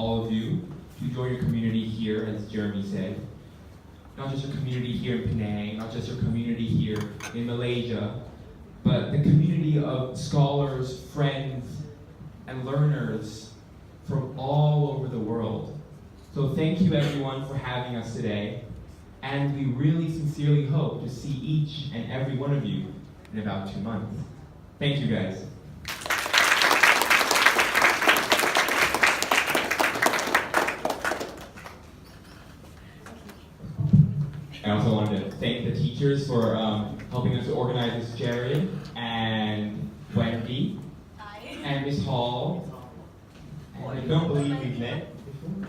all of you to join your community here, as Jeremy said. Not just your community here in Penang, not just your community here in Malaysia, but the community of scholars, friends, and learners from all over the world. So thank you everyone for having us today, and we really sincerely hope to see each and every one of you in about 2 months. Thank you guys. I also wanted to thank the teachers for helping us to organize this, Jared, and Wendy, and Miss Hall. And I don't believe we've met before.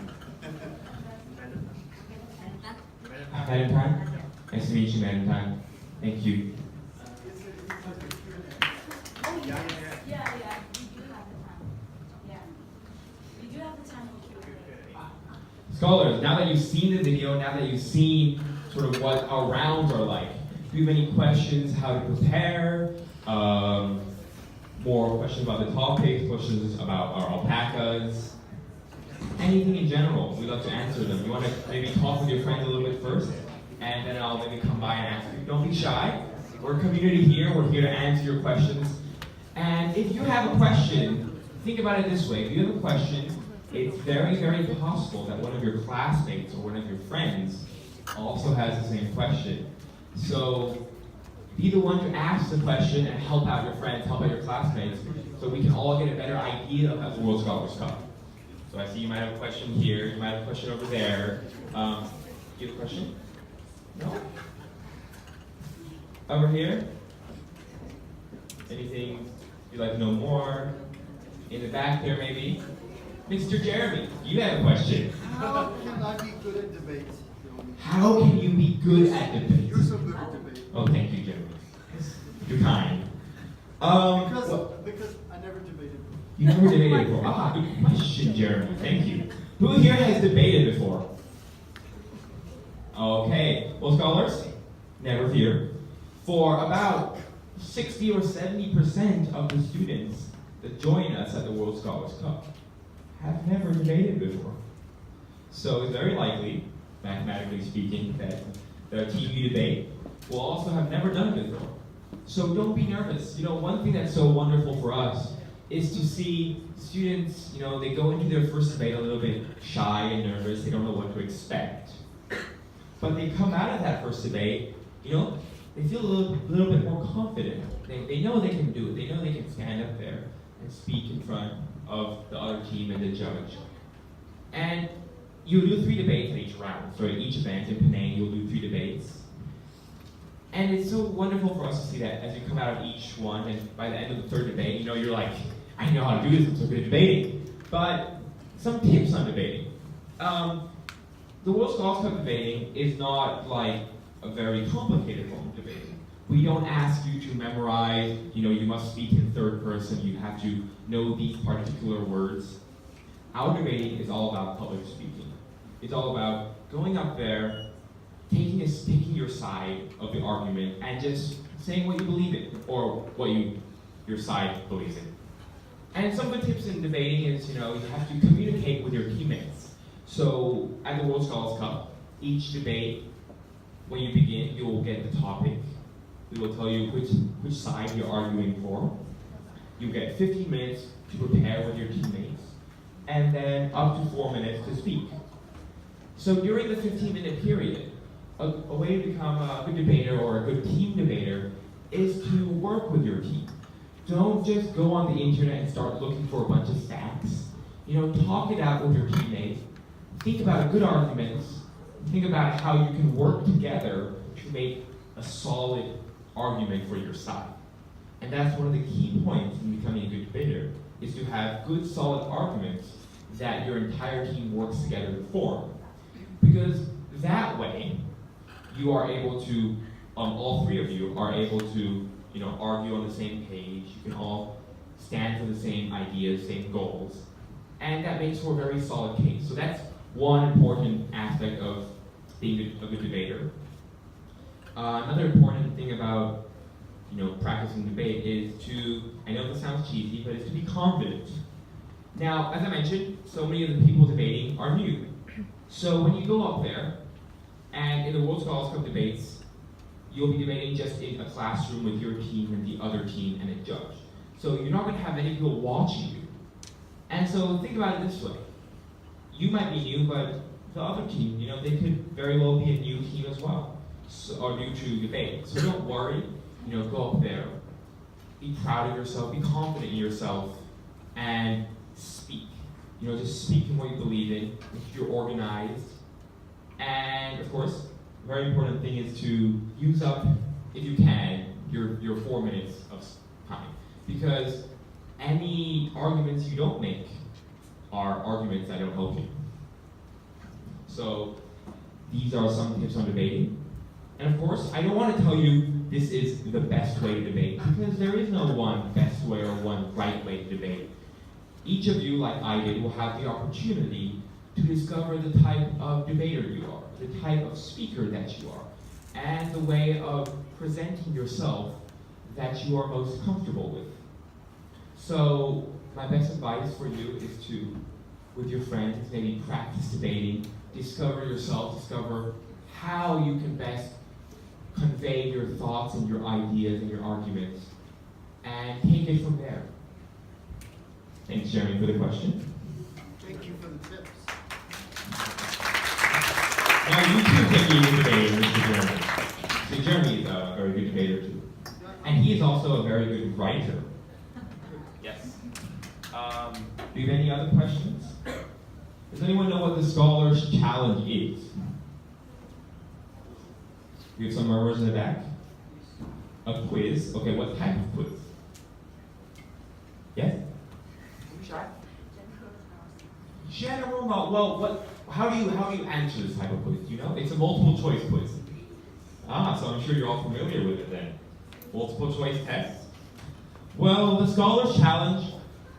Valentine? Nice to meet you, Valentine. Thank you. Yeah, we do have the time. Yeah. We do have the time for Q&A. Scholars, now that you've seen the video, now that you've seen sort of what our rounds are like, do you have any questions how to prepare? More questions about the topics, questions about our alpacas, anything in general, we'd love to answer them. You want to maybe talk with your friends a little bit first, and then I'll maybe come by and ask you. Don't be shy. We're a community here. We're here to answer your questions. And if you have a question, think about it this way. If you have a question, it's very, very possible that one of your classmates or one of your friends also has the same question. So be the one to ask the question and help out your friends, help out your classmates, so we can all get a better idea of the World Scholars Cup. So I see you might have a question here, you might have a question over there. Do you have a question? No? Over here? Anything you'd like to know more? In the back there maybe? Mr. Jeremy, you have a question. How can I be good at debates? How can you be good at debates? You're so good at debates. Oh, thank you, Jeremy. You're kind. Because I never debated before. You never debated before. Ah, good question, Jeremy. Thank you. Who here has debated before? Okay. Well, scholars, never fear. For about 60 or 70% of the students that join us at the World Scholars Cup have never debated before. So it's very likely, mathematically speaking, that the team you debate will also have never done it before. So don't be nervous. You know, one thing that's so wonderful for us is to see students, you know, they go into their first debate a little bit shy and nervous, they don't know what to expect. But they come out of that first debate, you know, they feel a little bit more confident. They know they can do it. They know they can stand up there and speak in front of the other team and the judge. And you'll do 3 debates in each round. So at each event in Penang, you'll do 3 debates. And it's so wonderful for us to see that as you come out of each one, and by the end of the 3rd debate, you know, you're like, I know how to do this, I'm so good at debating. But some tips on debating. The World Scholars Cup debating is not like a very complicated form of debating. We don't ask you to memorize, you know, you must speak in 3rd person, you have to know these particular words. Our debating is all about public speaking. It's all about going up there, taking your side of the argument and just saying what you believe in, or what your side believes in. And some good tips in debating is, you know, you have to communicate with your teammates. So at the World Scholars Cup, each debate, when you begin, you will get the topic. We will tell you which side you're arguing for. You get 15 minutes to prepare with your teammates, and then up to 4 minutes to speak. So during the 15-minute period, a way to become a good debater or a good team debater is to work with your team. Don't just go on the internet and start looking for a bunch of facts. You know, talk it out with your teammates. Think about good arguments. Think about how you can work together to make a solid argument for your side. And that's one of the key points in becoming a good debater, is to have good, solid arguments that your entire team works together to form. Because that way, you are able to, all 3 of you are able to, you know, argue on the same page. You can all stand for the same ideas, same goals. And that makes for a very solid case. So that's one important aspect of being a good debater. Another important thing about, you know, practicing debate is to, I know this sounds cheesy, but it's to be confident. Now, as I mentioned, so many of the people debating are new. So when you go up there, and in the World Scholars Cup debates, you'll be debating just in a classroom with your team and the other team and a judge. So you're not going to have any people watching you. And so think about it this way. You might be new, but the other team, they could very well be a new team as well, or new to debate. So don't worry, go up there, be proud of yourself, be confident in yourself, and speak. Just speak in what you believe in, if you're organized. And of course, a very important thing is to use up, if you can, your 4 minutes of time. Because any arguments you don't make are arguments that don't help you. So these are some tips on debating. And of course, I don't want to tell you this is the best way to debate, because there is no one best way or one right way to debate. Each of you, like I did, will have the opportunity to discover the type of debater you are, the type of speaker that you are, and the way of presenting yourself that you are most comfortable with. So my best advice for you is to, with your friends, maybe practice debating, discover yourself, discover how you can best convey your thoughts and your ideas and your arguments, and take it from there. Thanks, Jeremy, for the question. Thank you for the tips. Now, you too can be a good debater, Mr. Jeremy. So Jeremy is a very good debater too. And he is also a very good writer. Yes. Do you have any other questions? Does anyone know what the Scholars Challenge is? We have some murmurs in the back. A quiz. Okay, what type of quiz? Yes? General knowledge. Well, how do you answer this type of quiz? Do you know? It's a multiple choice quiz. So I'm sure you're all familiar with it then. Multiple choice test. Well, the Scholars Challenge,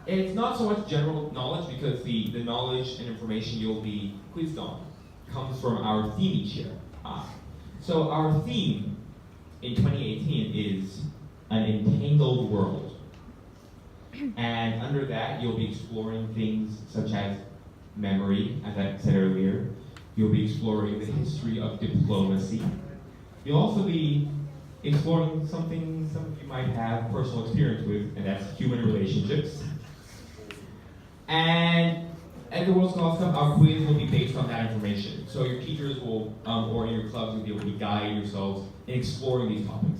it's not so much general knowledge, because the knowledge and information you'll be quizzed on comes from our theme each year. So our theme in 2018 is an entangled world. And under that, you'll be exploring things such as memory, as I said earlier. You'll be exploring the history of diplomacy. You'll also be exploring something some of you might have personal experience with, and that's human relationships. And at the World Scholars Cup, our quiz will be based on that information. So your teachers will, or in your clubs, will be able to guide yourselves in exploring these topics.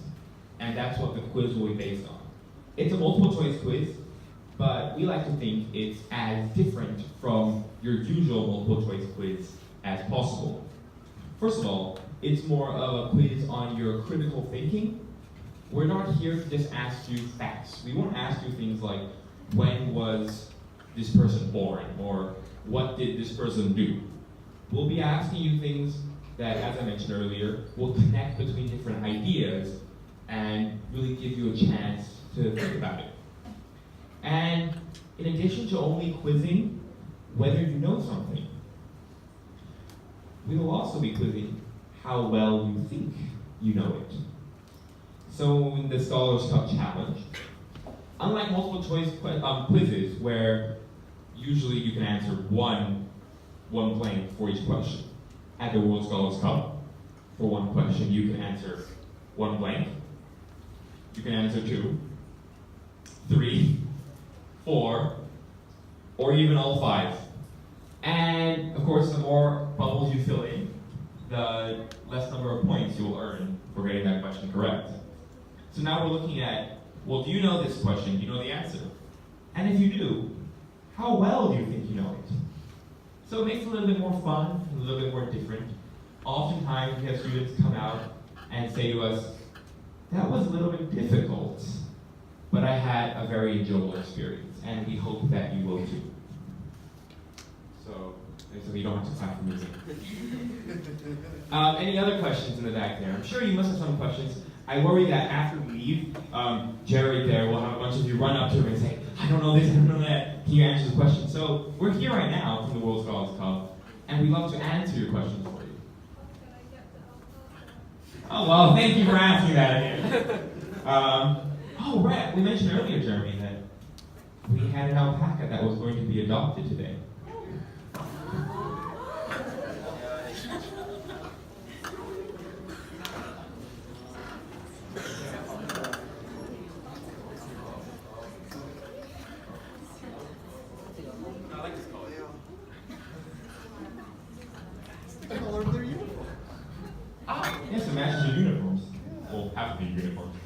And that's what the quiz will be based on. It's a multiple choice quiz, but we like to think it's as different from your usual multiple choice quiz as possible. First of all, it's more of a quiz on your critical thinking. We're not here to just ask you facts. We won't ask you things like, when was this person born, or what did this person do? We'll be asking you things that, as I mentioned earlier, will connect between different ideas and really give you a chance to think about it. And in addition to only quizzing whether you know something, we will also be quizzing how well you think you know it. So in the Scholars Cup Challenge, unlike multiple choice quizzes where usually you can answer one blank for each question, at the World Scholars Cup, for one question you can answer one blank. You can answer 2, 3, 4, or even all 5. And of course, the more bubbles you fill in, the less number of points you'll earn for getting that question correct. So now we're looking at, well, do you know this question? Do you know the answer? And if you do, how well do you think you know it? So it makes it a little bit more fun, a little bit more different. Oftentimes we have students come out and say to us, that was a little bit difficult, but I had a very enjoyable experience, and we hope that you will too. So you don't have to clap for music. Any other questions in the back there? I'm sure you must have some questions. I worry that after we leave, Jerry there will have a bunch of you run up to him and say, I don't know this, I don't know that, can you answer the question? So we're here right now from the World Scholars Cup, and we'd love to answer your questions for you. Oh, well, thank you for asking that again. Oh, right, we mentioned earlier, Jeremy, that we had an alpaca that was going to be adopted today. The color of their uniform. Yes, it matches your uniforms. Well, half of your uniforms.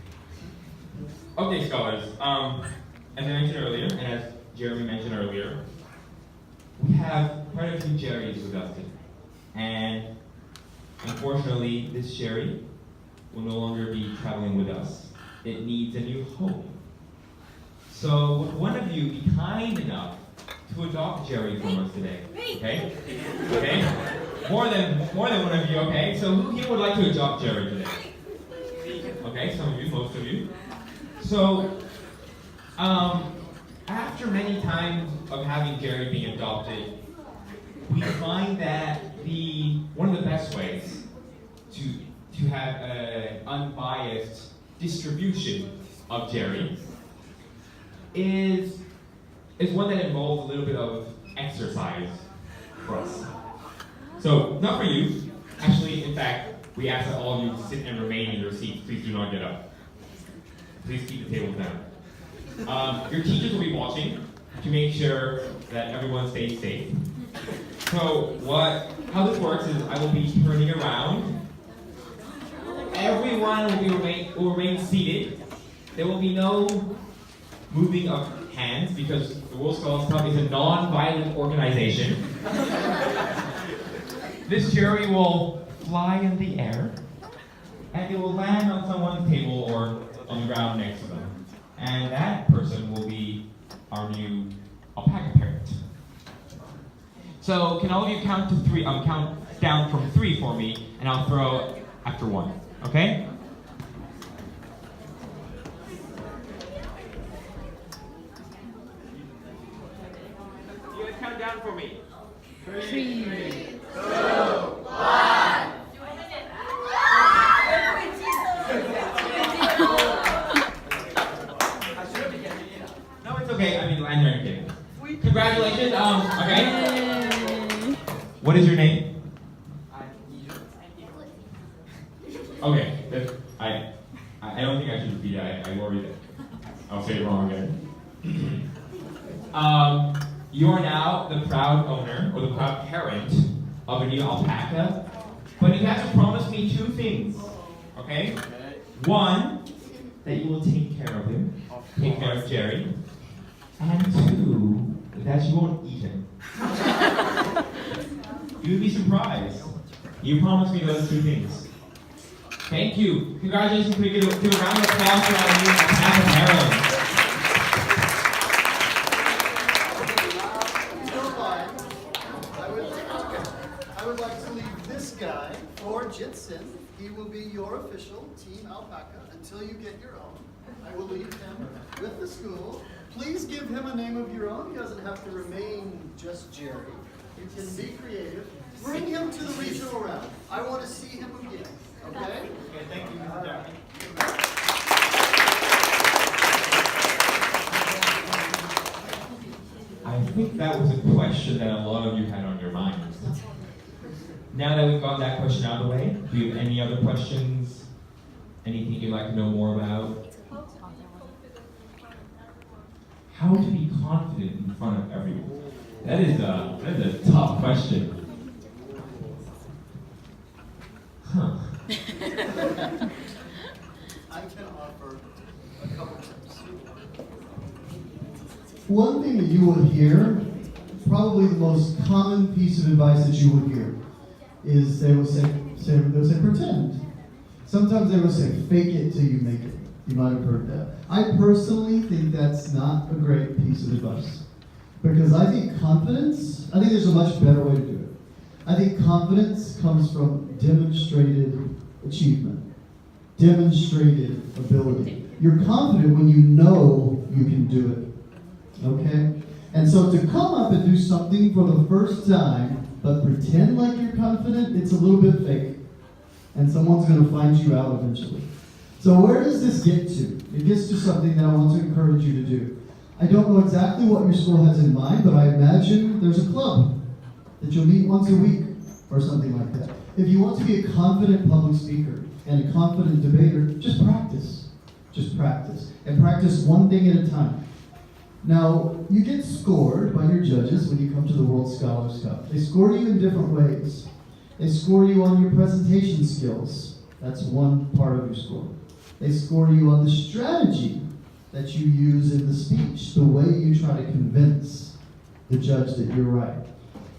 Okay, scholars. As I mentioned earlier, and as Jeremy mentioned earlier, we have quite a few Jerrys with us today. And unfortunately, this Jerry will no longer be traveling with us. It needs a new home. So would one of you be kind enough to adopt Jerry from us today? Okay? Okay? More than one of you, okay? So who here would like to adopt Jerry today? Okay, some of you, most of you. So, after many times of having Jerry being adopted, we find that one of the best ways to have an unbiased distribution of Jerry is one that involves a little bit of exercise for us. So, not for you. Actually, in fact, we ask that all of you sit and remain in your seats. Please do not get up. Please keep the tables down. Your teachers will be watching to make sure that everyone stays safe. So how this works is I will be turning around. Everyone will remain seated. There will be no moving of hands because the World Scholars Club is a non-violent organization. This Jerry will fly in the air, and it will land on someone's table or on the ground next to them. And that person will be our new alpaca parent. So can all of you count to three? Count down from 3 for me, and I'll throw after 1. Okay? You guys count down for me. 3, 2, 1. No, it's okay. I mean, land there again. Congratulations. Okay. What is your name? Okay. I don't think I should repeat it. I worry that I'll say it wrong again. You are now the proud owner or the proud parent of a new alpaca, but you have to promise me 2 things. Okay? 1, that you will take care of him, take care of Jerry, and 2, that you won't eat him. You would be surprised. You promised me those 2 things. Thank you. Congratulations. Can we give a round of applause for our new alpaca parent? I would like to leave this guy for Jitsin. He will be your official team alpaca until you get your own. I will leave him with the school. Please give him a name of your own. He doesn't have to remain just Jerry. You can be creative. Bring him to the regional round. I want to see him again. Okay? Okay, thank you, Mr. Jeremy. I think that was a question that a lot of you had on your minds. Now that we've got that question out of the way, do you have any other questions? Anything you'd like to know more about? How to be confident in front of everyone? That is a tough question. Huh. I can offer a couple tips. One thing that you would hear, probably the most common piece of advice that you would hear, is they would say pretend. Sometimes they would say fake it till you make it. You might have heard that. I personally think that's not a great piece of advice. Because I think there's a much better way to do it. I think confidence comes from demonstrated achievement, demonstrated ability. You're confident when you know you can do it, okay? And so to come up and do something for the first time, but pretend like you're confident, it's a little bit fake. And someone's gonna find you out eventually. So where does this get to? It gets to something that I want to encourage you to do. I don't know exactly what your school has in mind, but I imagine there's a club that you'll meet once a week or something like that. If you want to be a confident public speaker and a confident debater, just practice. Just practice. And practice one thing at a time. Now, you get scored by your judges when you come to the World Scholars Cup. They score you in different ways. They score you on your presentation skills. That's one part of your score. They score you on the strategy that you use in the speech, the way you try to convince the judge that you're right.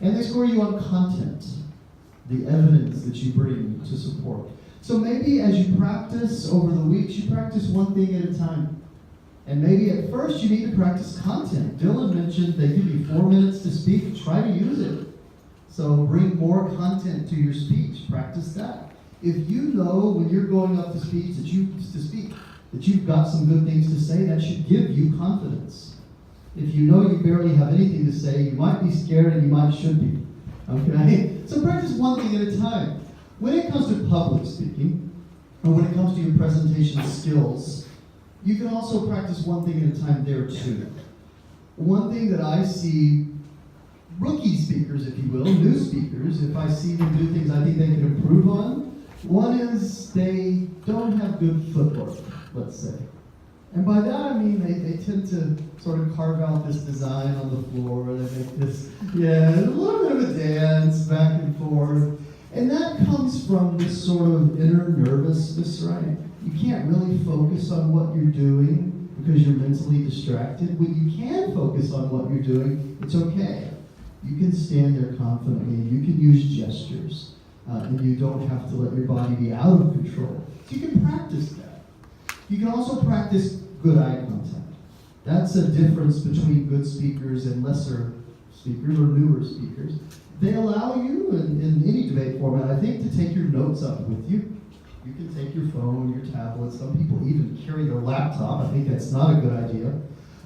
And they score you on content, the evidence that you bring to support. So maybe as you practice over the weeks, you practice one thing at a time. And maybe at first you need to practice content. Dylan mentioned they give you 4 minutes to speak. Try to use it. So bring more content to your speech. Practice that. If you know when you're going up to speak that you've got some good things to say, that should give you confidence. If you know you barely have anything to say, you might be scared and you should be. Okay? So practice one thing at a time. When it comes to public speaking, or when it comes to your presentation skills, you can also practice one thing at a time there too. One thing that I see rookie speakers, if you will, new speakers, if I see them do things I think they can improve on, one is they don't have good footwork, let's say. And by that I mean they tend to sort of carve out this design on the floor, they make this, a little bit of a dance back and forth. And that comes from this sort of inner nervousness, right? You can't really focus on what you're doing because you're mentally distracted. When you can focus on what you're doing, it's okay. You can stand there confidently, and you can use gestures, and you don't have to let your body be out of control. So you can practice that. You can also practice good eye contact. That's a difference between good speakers and lesser speakers or newer speakers. They allow you, in any debate format, I think, to take your notes up with you. You can take your phone, your tablet. Some people even carry their laptop. I think that's not a good idea.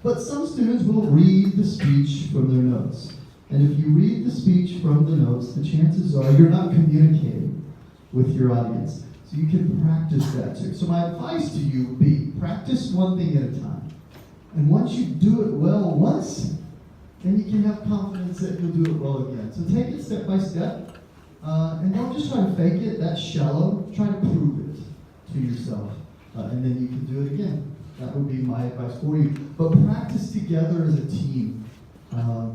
But some students will read the speech from their notes. And if you read the speech from the notes, the chances are you're not communicating with your audience. So you can practice that too. So my advice to you would be practice one thing at a time. And once you do it well once, then you can have confidence that you'll do it well again. So take it step by step. And don't just try to fake it. That's shallow. Try to prove it to yourself. And then you can do it again. That would be my advice for you. But practice together as a team.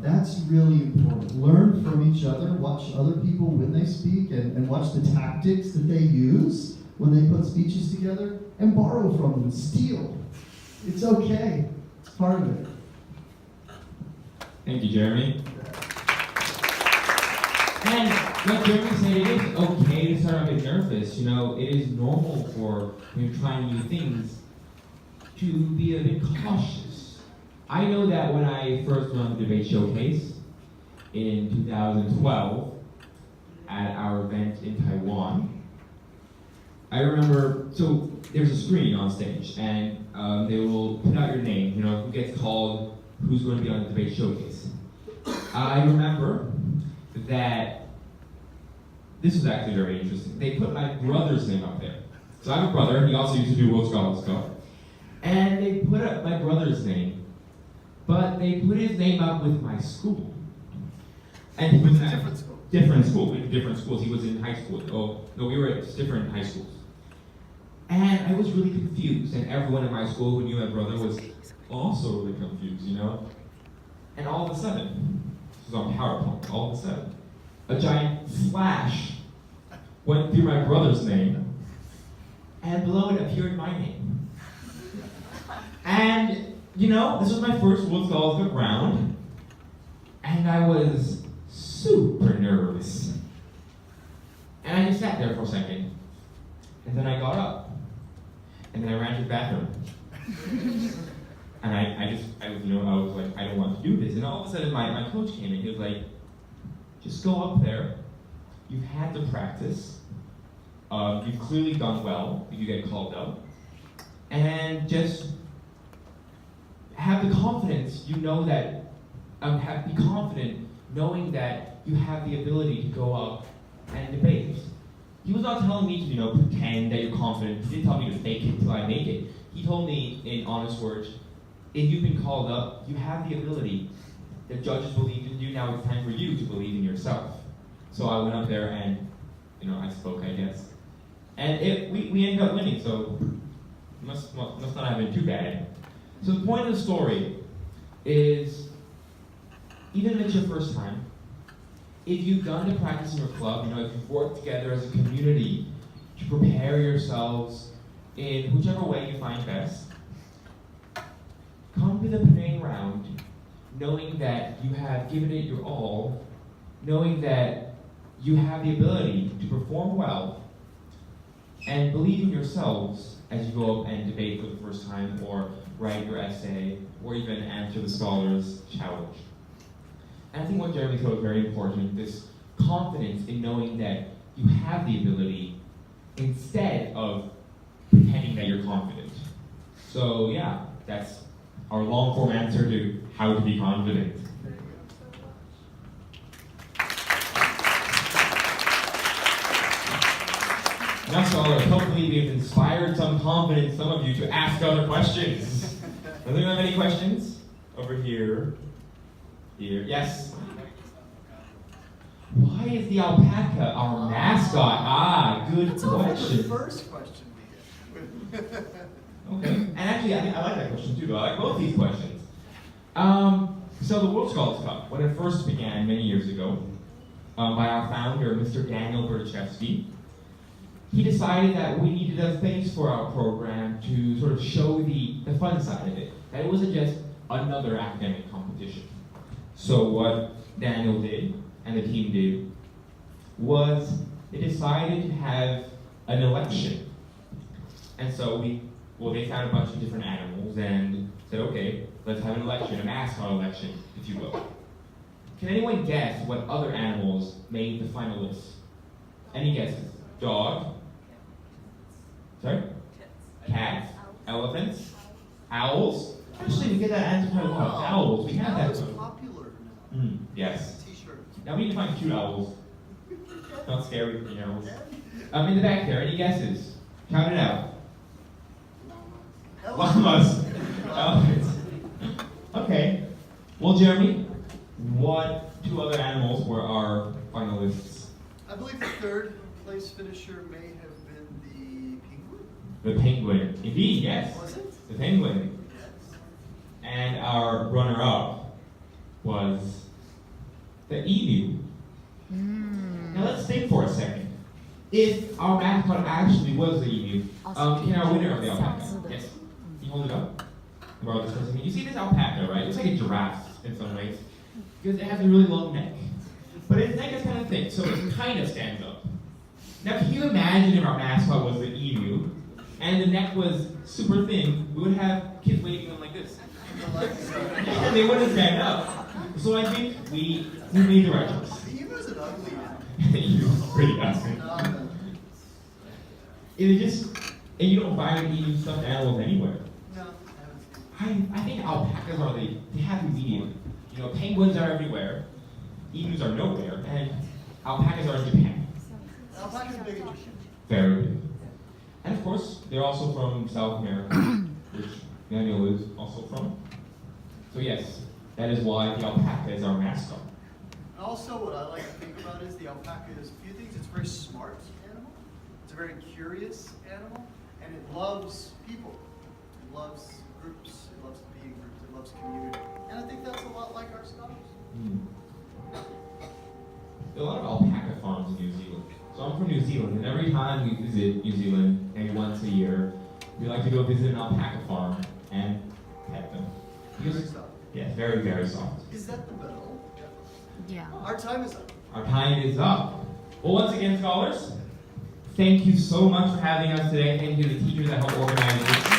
That's really important. Learn from each other. Watch other people when they speak and watch the tactics that they use when they put speeches together. And borrow from them. Steal. It's okay. It's part of it. Thank you, Jeremy. And like Jeremy said, it is okay to start out getting nervous. You know, it is normal for when you're trying new things to be a bit cautious. I know that when I first went on the debate showcase in 2012 at our event in Taiwan, I remember, so there's a screen on stage and they will put out your name, you know, who gets called, who's going to be on the debate showcase. I remember that this was actually very interesting. They put my brother's name up there. So I have a brother, he also used to do World Scholars Cup. And they put up my brother's name, but they put his name up with my school. And he was in Different school. Different schools. He was in high school. Oh, no, we were at different high schools. And I was really confused, and everyone in my school who knew my brother was also really confused, you know? And all of a sudden, this was on PowerPoint, all of a sudden, a giant flash went through my brother's name, and below it appeared my name. And, you know, this was my first World Scholars Cup round, and I was super nervous. And I just sat there for a second, and then I got up, and then I ran to the bathroom. And I was like, I don't want to do this. And all of a sudden, my coach came in. He was like, just go up there. You've had the practice. You've clearly done well if you get called up. And just have the confidence, you know that, be confident knowing that you have the ability to go up and debate. He was not telling me to, pretend that you're confident. He didn't tell me to fake it till I make it. He told me in honest words, if you've been called up, you have the ability. The judges believe in you, now it's time for you to believe in yourself. So I went up there and, I spoke, I guess. And we ended up winning, so must not have been too bad. So the point of the story is, even if it's your first time, if you've done the practice in your club, if you've worked together as a community to prepare yourselves in whichever way you find best, come to the playing round knowing that you have given it your all, knowing that you have the ability to perform well, and believe in yourselves as you go up and debate for the first time, or write your essay, or even answer the scholar's challenge. And I think what Jeremy said was very important, this confidence in knowing that you have the ability instead of pretending that you're confident. So yeah, that's our long form answer to how to be confident. Now scholars, hopefully we've inspired some confidence, some of you, to ask other questions. Does anyone have any questions? Over here. Here. Yes? Why is the alpaca our mascot? Good That's all question. the first question we get. Okay. And actually, I like that question too. I like both these questions. So the World Scholars Cup, when it first began many years ago, by our founder, Mr. Daniel Berchevsky, he decided that we needed a face for our program to sort of show the fun side of it. That it wasn't just another academic competition. So what Daniel did, and the team did, was they decided to have an election. And so they found a bunch of different animals and said, okay, let's have an election, a mascot election, if you will. Can anyone guess what other animals made the final list? Any guesses? Dog? Sorry? Cats? Elephants? Owls? Actually, we get that answer quite a lot. Owls, we have that Owls one. popular now. Yes. T-shirt. Now we need to find cute owls. Not scary looking owls. In the back there, any guesses? Count it out. Llamas. Elephants. Okay. Well, Jeremy, what two other animals were our finalists? I believe the third place finisher may have been the penguin. The penguin. Indeed, yes. Was it? The penguin. Yes. And our runner-up was the emu. Now let's think for a second. If our mascot actually was the emu, can our winner of the alpaca? Yes. Can you hold it up? Borrow this for a second. You see this alpaca, right? It's like a giraffe in some ways, because it has a really long neck. But its neck is kind of thick, so it kind of stands up. Now, can you imagine if our mascot was the emu, and the neck was super thin? We would have kids waving them like this. And they wouldn't stand up. So I think we made the right choice. The emu's an ugly animal. Emu's pretty ugly. And you don't buy any emu stuffed animals anywhere. No, I haven't seen I think alpacas are the happy medium. Penguins are everywhere, emus are nowhere, and alpacas are in Japan. it. Alpaca's big in Japan. Very big. And of course, they're also from South America, which Daniel is also from. So yes, that is why the alpaca is our mascot. And also, what I like to think about is the alpaca is a few things. It's a very smart animal. It's a very curious animal, and it loves people. It loves groups. It loves to be in groups. It loves community. And I think that's a lot like our scholars. There are a lot of alpaca farms in New Zealand. So I'm from New Zealand, and every time we visit New Zealand, maybe once a year, we like to go visit an alpaca farm and pet them. Very soft. Yes, very, very soft. Is that the bell? Yeah. Our time is up. Our time is up. Well, once again, scholars, thank you so much for having us today. Thank you to the teachers that helped organize this.